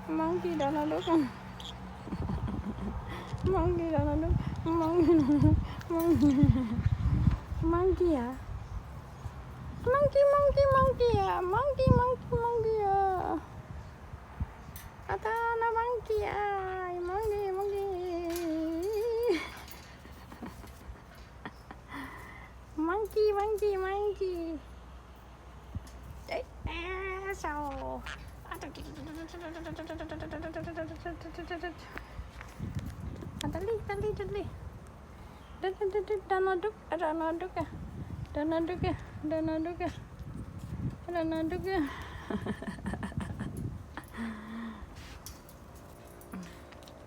monkey, Donald Duck. Monkey, Donald Duck. Monkey, à? Monkey, à? Monkey, à? Ata na monkey, à? Monkey. Monkey. Đấy, sao? Dali. Donald Duck.